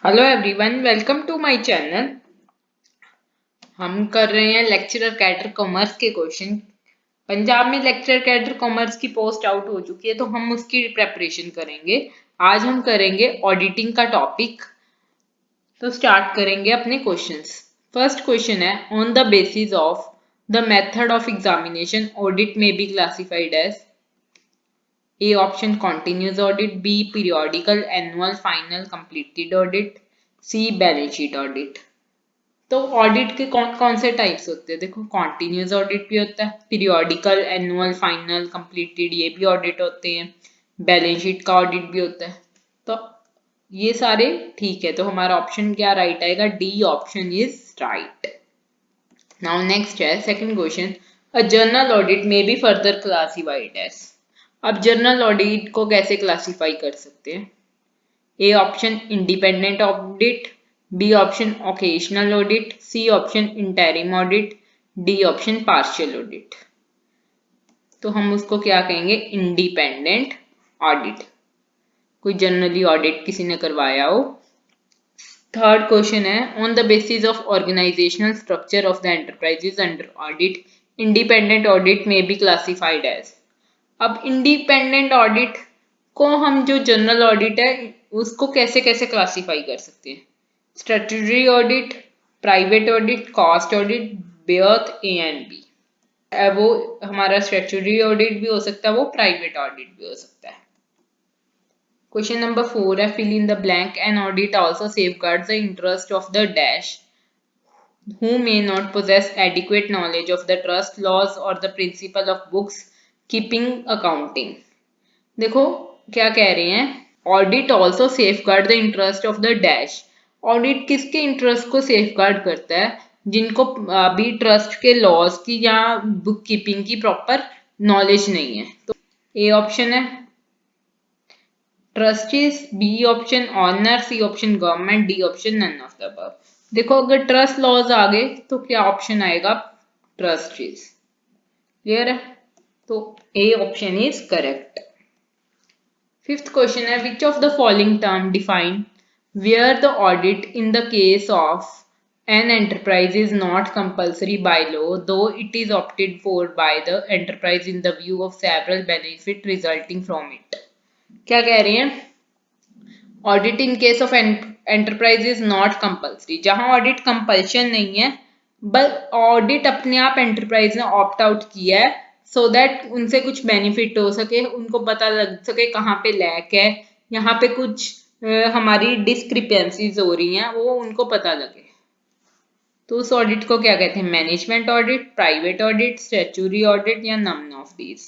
Hello everyone, welcome to my channel. हम कर रहे हैं लेक्चरर कैडर कॉमर्स के क्वेश्चन। पंजाब में लेक्चरर कैडर कॉमर्स की पोस्ट आउट हो चुकी है तो हम उसकी प्रेपरेशन करेंगे। आज हम करेंगे ऑडिटिंग का टॉपिक। तो स्टार्ट करेंगे अपने क्वेश्चंस। फर्स्ट क्वेश्चन है, on the basis of the method of examination audit में be classified as A option continuous audit, B periodical, annual, final, completed audit, C balance sheet audit. तो audit के कौन कौन से types होते हैं? देखो, कॉन्टिन्यूस ऑडिट भी होता है, पीरियोडिकल, एनुअल, फाइनल, कंप्लीटेड, ये भी ऑडिट होते हैं, बैलेंस शीट का ऑडिट भी होता है। तो ये सारे ठीक है, तो हमारा ऑप्शन क्या राइट आएगा? D option is right. Now next है second question, a journal audit में बी फर्दर क्लासिफाइड एज। अब जर्नल ऑडिट को कैसे क्लासिफाई कर सकते हैं? A option independent audit, B option occasional audit, C option interim audit, D option partial audit. तो हम उसको क्या कहेंगे? Independent audit. कोई जनरली ऑडिट किसी ने करवाया हो। थर्ड क्वेश्चन है, on the basis of organisational structure of the enterprises under audit independent audit में बी क्लासिफाइड एज। अब इंडिपेंडेंट ऑडिट को हम जो जनरल ऑडिट है उसको कैसे कैसे क्लासिफाई कर सकते हैं? Statutory audit, private audit, cost audit, both A and B. वो हमारा स्टैट्यूटरी ऑडिट भी हो सकता है, वो प्राइवेट ऑडिट भी हो सकता है। क्वेश्चन नंबर 4 है, fill in the blank, an audit also safeguards the interest of the dash who may not possess adequate knowledge of the trust laws or the principle of books keeping accounting। देखो क्या कह रहे हैं, audit also safeguard the interest of the dash. Audit किसके interest को safeguard करता है? जिनको अभी ट्रस्ट के लॉज की या बुक कीपिंग की प्रॉपर नॉलेज नहीं है। तो ए ऑप्शन है trustees, B option owner, C option government, D option none of the above. देखो अगर ट्रस्ट लॉज आ गए तो क्या ऑप्शन आएगा? ट्रस्टीज। क्लियर है? तो A option is correct. Fifth question है, which of the following term define where the audit in the case of an enterprise is not compulsory by law though it is opted for by the enterprise in the view of several benefit resulting from it. क्या कह रहे हैं? Audit in case of enterprise is not compulsory, जहां audit compulsion नहीं है but audit अपने आप enterprise ने ऑप्ट आउट किया है सो दैट उनसे कुछ बेनिफिट हो सके, उनको पता लग सके कहाँ पे लैक है, यहाँ पे कुछ हमारी डिस्क्रिपेंसीज हो रही हैं, वो उनको पता लगे। तो उस ऑडिट को क्या कहते हैं? Management audit, private audit, statutory audit या नन ऑफ दीज।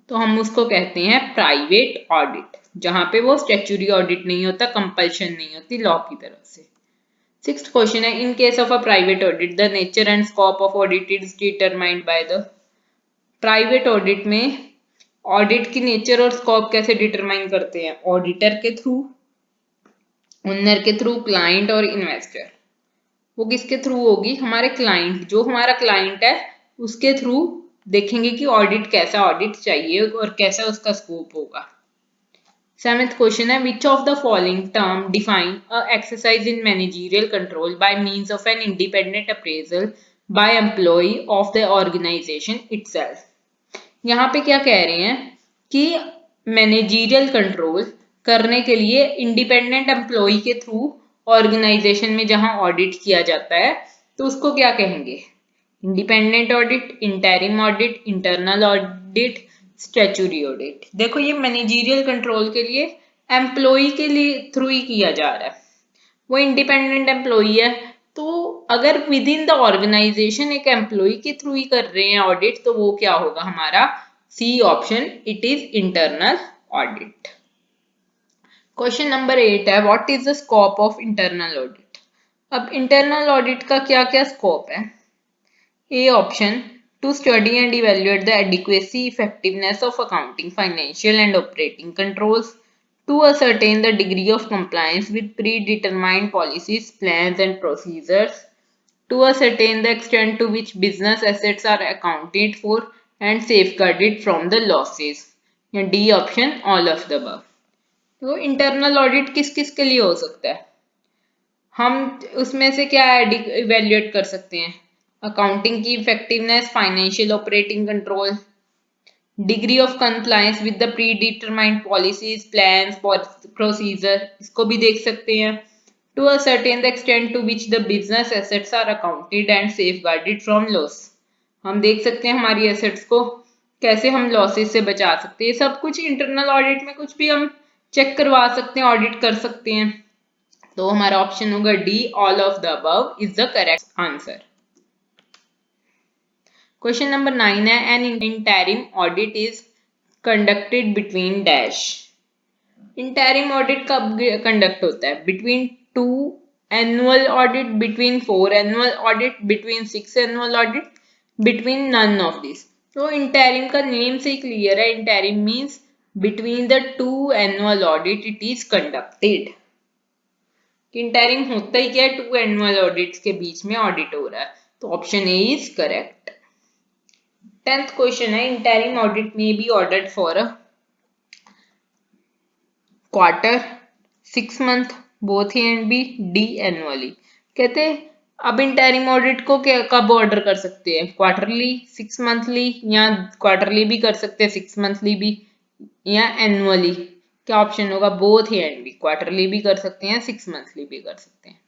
तो हम उसको कहते हैं प्राइवेट ऑडिट, जहां पे वो स्टैट्यूटरी ऑडिट नहीं होता, कंपल्शन नहीं होती लॉ की तरफ से। सिक्स्थ क्वेश्चन है, इन case of a private audit the nature and scope of audit is determined by the. Private audit में ऑडिट की नेचर और स्कोप कैसे डिटरमाइन करते हैं? ऑडिटर के थ्रू, ओनर के थ्रू, क्लाइंट और इन्वेस्टर। वो किसके थ्रू होगी? हमारे क्लाइंट, जो हमारा क्लाइंट है उसके थ्रू देखेंगे कि ऑडिट कैसा ऑडिट चाहिए और कैसा उसका स्कोप होगा। सेवेंथ क्वेश्चन है, which of the following term define a exercise in managerial control by means of an independent appraisal by employ of the organisation itself. यहाँ पे क्या कह रहे हैं कि मैनेजरियल कंट्रोल करने के लिए इंडिपेंडेंट एम्प्लॉय के थ्रू ऑर्गेनाइजेशन में जहां ऑडिट किया जाता है तो उसको क्या कहेंगे? Independent audit, interim audit, internal audit, statutory audit. देखो ये मैनेजरियल कंट्रोल के लिए एम्प्लॉय के लिए थ्रू ही किया जा रहा है, वो इंडिपेंडेंट एम्प्लॉय है। तो अगर विद इन द ऑर्गेनाइजेशन एक एम्प्लॉय के थ्रू ही कर रहे हैं ऑडिट तो वो क्या होगा हमारा? C option, it is internal audit. Question number 8 है, what is the scope of internal audit. अब इंटरनल ऑडिट का क्या क्या स्कोप है? A option, to study and evaluate the adequacy effectiveness of accounting, financial and operating controls, to ascertain the degree of compliance with predetermined policies, plans and procedures, to ascertain the extent to which business assets are accounted for and safeguarded from the losses, या D option, all of the above। तो internal audit किस किस के लिए हो सकता है? हम उसमें से क्या इवेल्युएट कर सकते हैं? अकाउंटिंग की effectiveness, financial operating control, degree of compliance with the predetermined policies, plans, procedure, इसको भी देख सकते हैं। To ascertain the extent to which the business assets are accounted and safeguarded from loss, हम देख सकते हैं हमारी एसेट्स को कैसे हम लॉसेस से बचा सकते हैं। सब कुछ इंटरनल ऑडिट में कुछ भी हम चेक करवा सकते हैं, ऑडिट कर सकते हैं। तो हमारा ऑप्शन होगा D, all of the above is the correct answer. Question number 9 है, an interim audit is conducted between dash. Interim audit कब कंडक्ट होता है? Between 2 annual audit, between 4 annual audit, between 6 annual audit, between none of this. तो interim का name से ही clear है, interim means between the 2 annual audit it is conducted. Interim होता ही क्या है? 2 एनुअल ऑडिट्स के बीच में ऑडिट हो रहा है, तो option A is correct. 10th question है, इंटरिम ऑडिट में be ordered for a quarter, 6 month, both A and B, D annually. कहते हैं अब इंटरिम ऑडिट को कब ऑर्डर कर सकते हैं? क्वार्टरली, 6 मंथली, या क्वार्टरली भी कर सकते हैं 6 मंथली भी, या एनुअली। क्या ऑप्शन होगा? Both A and B, quarterly भी कर सकते हैं, 6 मंथली भी कर सकते हैं।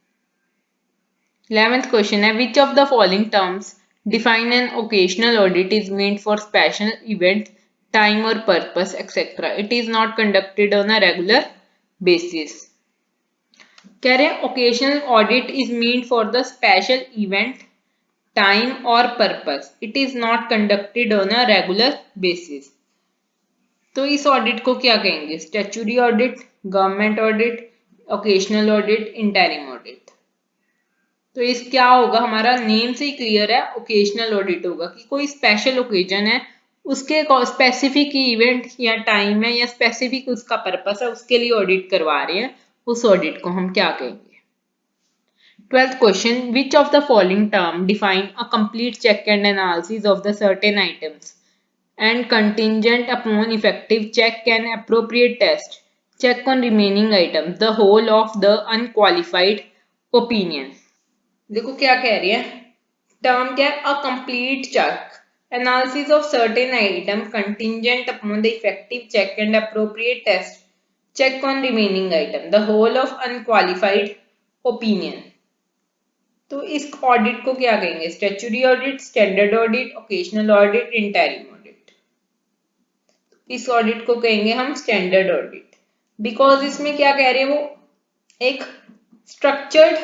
11th क्वेश्चन है, which of the following terms define an occasional audit is meant for special event, time or purpose, etc. It is not conducted on a regular basis. कह रहे हैं occasional audit is meant for the special event, time or purpose. It is not conducted on a regular basis. तो इस audit को क्या कहेंगे? Statutory audit, government audit, occasional audit, interim audit. तो इस क्या होगा? हमारा नेम से ही क्लियर है, ओकेजनल ऑडिट होगा कि कोई स्पेशल ओकेजन है, उसके स्पेसिफिक इवेंट या टाइम है या स्पेसिफिक उसका पर्पस है, उसके लिए ऑडिट करवा रहे हैं, उस ऑडिट को हम क्या कहेंगे? 12th question, which of the following term define a complete check and analysis of the certain items and contingent upon effective check and appropriate test, check on remaining item, the whole of the unqualified opinion. देखो क्या कह रही है, term क्या है? A complete check, analysis of certain item, contingent upon the effective check and appropriate test, check on remaining item, the whole of unqualified opinion. तो इस audit को क्या कहेंगे? Statutory audit, standard audit, occasional audit, interim audit. इस audit को कहेंगे हम standard audit, because इसमें क्या कह रहे हैं, वो एक स्ट्रक्चर्ड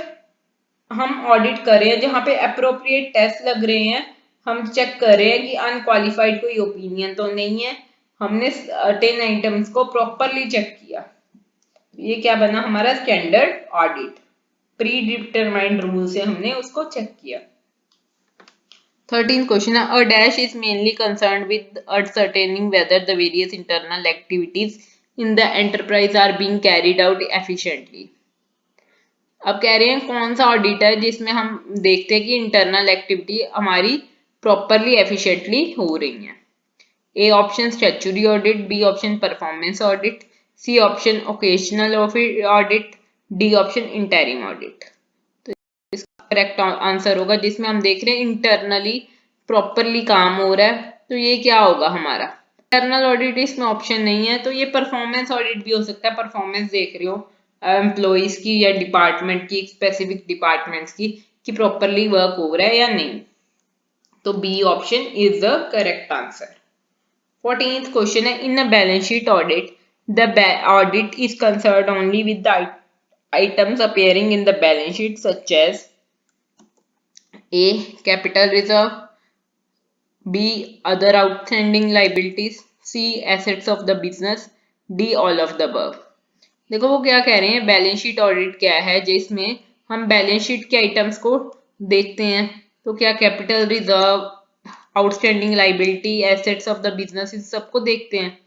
हम ऑडिट कर रहे हैं जहां पे अप्रोप्रिएट टेस्ट लग रहे हैं, हम चेक कर रहे हैं कि अनक्वालिफाइड कोई ओपिनियन तो नहीं है, हमने 10 आइटम्स को प्रॉपरली चेक किया। ये क्या बना हमारा? Standard audit, pre determined rule से हमने उसको चेक किया। 13th क्वेश्चन है, a dash is mainly concerned with ascertaining whether the various internal activities in the enterprise are being carried out efficiently. अब कह रहे हैं कौन सा ऑडिट है जिसमें हम देखते हैं कि इंटरनल एक्टिविटी हमारी प्रॉपरली एफिशिएंटली हो रही है। A option statutory audit, B option performance audit, C option occasional audit, D option interim audit. तो इसका करेक्ट आंसर होगा जिसमें हम देख रहे हैं इंटरनली प्रॉपरली काम हो रहा है, तो ये क्या होगा हमारा? इंटरनल ऑडिट इसमें ऑप्शन नहीं है, तो ये परफॉर्मेंस ऑडिट भी हो सकता है। परफॉर्मेंस देख रहे हो एम्प्लॉइज की या डिपार्टमेंट की, स्पेसिफिक डिपार्टमेंट्स की, कि प्रॉपरली वर्क हो रहा है या नहीं। तो B option is the correct answer. 14th question है, in a balance sheet audit the audit is concerned only with the items appearing in the balance sheet such as A capital reserve, B other outstanding liabilities, C assets of the business, D all of the above. देखो वो क्या कह रहे हैं, balance sheet audit क्या है जिसमें हम बैलेंस शीट के आइटम्स को देखते हैं, तो क्या capital reserve, outstanding liability, assets of the business, इन सबको देखते हैं।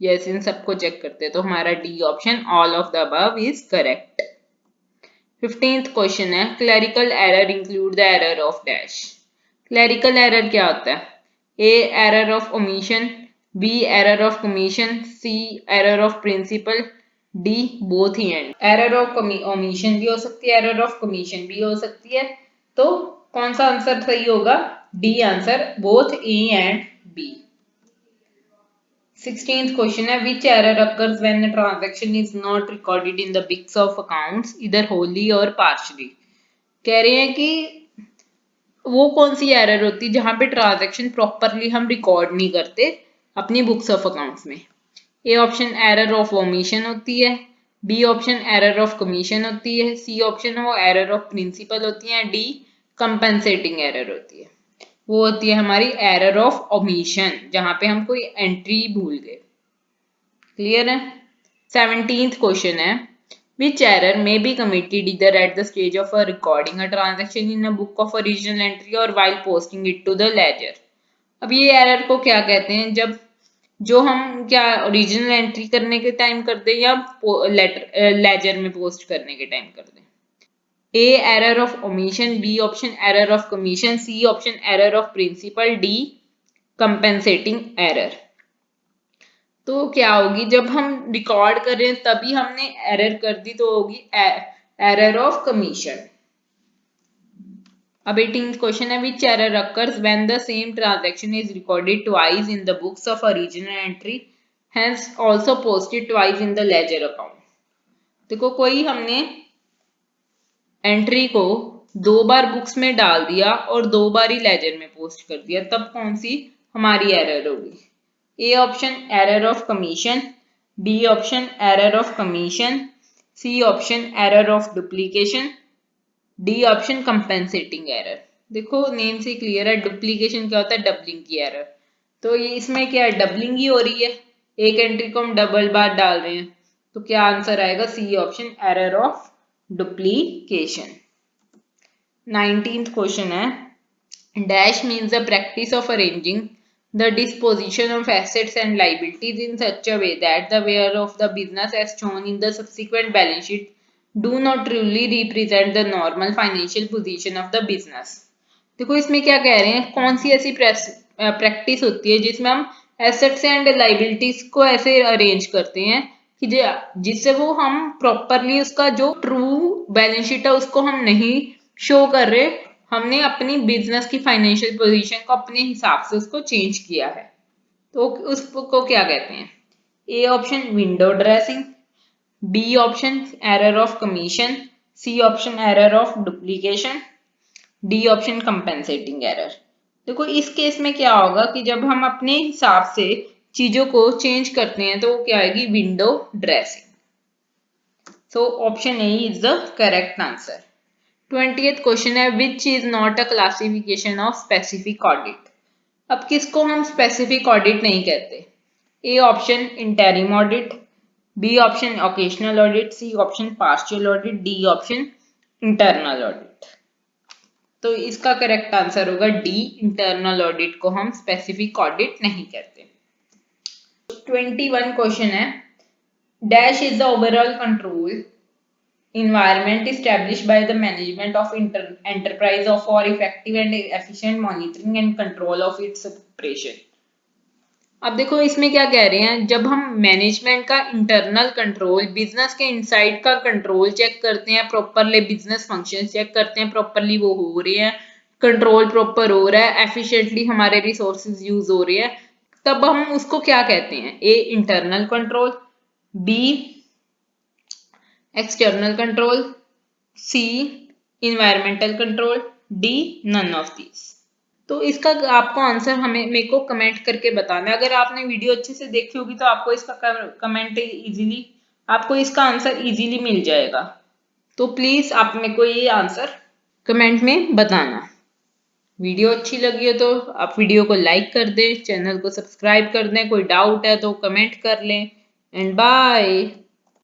यस, इन सबको चेक करते हैं, तो हमारा D option all of the above is correct. 15th question है, clerical error include the error of dash. Clerical error क्या होता है? A error of omission, B error of commission, C error of principle, D both ही and. Error of omission भी हो सकती है, error of commission भी हो सकती है। तो कौन सा आंसर सही होगा? D answer, both A and B. 16th question है, which error occurs when a transaction is not recorded in the books of accounts either wholly or partially। कह रहे हैं कि वो कौन सी एरर होती है जहां पे ट्रांजैक्शन प्रॉपरली हम रिकॉर्ड नहीं करते अपनी बुक्स ऑफ अकाउंट्स में। A option error of omission होती है, B option error of commission होती है, सी ऑप्शन वो एरर ऑफ प्रिंसिपल होती है, डी कंपनसेटिंग एरर होती है। वो होती है हमारी एरर ऑफ ओमिशन, जहां पे हम कोई एंट्री भूल गए। क्लियर है? 17th क्वेश्चन है, which error may be committed either at the stage of recording a transaction in a book of original entry or while posting it to the ledger। अब ये एरर को क्या कहते हैं? जब जो हम क्या ओरिजिनल एंट्री करने के टाइम कर दें या लेजर में पोस्ट करने के टाइम कर दें। A error of omission, B option error of commission, C option error of principle, D compensating error. तो क्या होगी? जब हम रिकॉर्ड कर रहे हैं तभी हमने एरर कर दी तो होगी एरर ऑफ कमीशन। अब 18th क्वेश्चन है, which error occurs when the same transaction is recorded twice in the books of original entry hence also posted twice in the ledger account. देखो कोई हमने एंट्री को 2 बार books में डाल दिया और 2 बार ही लेजर में पोस्ट कर दिया, तब कौन सी हमारी एरर होगी? A option error of commission, B option error of commission, C option error of duplication, D option compensating error. देखो नेम से क्लियर है, डुप्लीकेशन क्या होता है? डबलिंग की एरर। तो ये इसमें क्या है? डबलिंग ही हो रही है, एक एंट्री को हम डबल बार डाल रहे हैं। तो क्या आंसर आएगा? C option error of duplication. 19th question है, dash means the practice of arranging the disposition of assets and liabilities in such a way that the where of the business as shown in the subsequent balance sheet do not truly represent the normal financial position of the business। देखो इसमें क्या कह रहे हैं, कौन सी ऐसी practice होती है जिसमें हम एसेट्स एंड लाइबिलिटीज को ऐसे अरेंज करते हैं कि जिससे वो हम प्रॉपरली उसका जो ट्रू बैलेंस शीट है उसको हम नहीं शो कर रहे, हमने अपनी बिजनेस की फाइनेंशियल पोजीशन को अपने हिसाब से उसको चेंज किया है। तो उसको क्या कहते हैं? A option window dressing, B option error of commission, C option error of duplication, D option compensating error. देखो इस केस में क्या होगा कि जब हम अपने हिसाब से चीजों को चेंज करते हैं तो वो क्या आएगी? Window dressing. So option A is the correct answer. 20th question है, which is not a classification of specific audit. अब किसको हम स्पेसिफिक ऑडिट नहीं कहते? A option interim audit, B option occasional audit, C option partial audit, D option internal audit. तो इसका correct answer होगा D, internal audit को हम स्पेसिफिक ऑडिट नहीं कहते। 21 क्वेश्चन है, dash is the overall control environment established by the management of enterprise for effective and efficient monitoring and control of its operation। अब देखो इसमें क्या कह रहे हैं, जब हम मैनेजमेंट का इंटरनल कंट्रोल, बिजनेस के इनसाइड का कंट्रोल चेक करते हैं, प्रॉपरली बिजनेस फंक्शन चेक करते हैं, प्रॉपरली वो हो रहे हैं, कंट्रोल प्रॉपर हो रहा है, एफिशिएंटली हमारे रिसोर्सेज यूज हो रहे हैं, तब हम उसको क्या कहते हैं? A internal control, B external control, C environmental control, D none of these. तो इसका आपको आंसर हमें मेरे को कमेंट करके बताना है। अगर आपने वीडियो अच्छे से देखी होगी तो आपको इसका कमेंट इजीली, आपको इसका आंसर इजीली मिल जाएगा। तो प्लीज आप मेरे को ये आंसर कमेंट में बताना। वीडियो अच्छी लगी हो तो आप वीडियो को लाइक कर दें, चैनल को सब्सक्राइब कर दें, कोई डाउट है तो कमेंट कर लें, एंड बाय।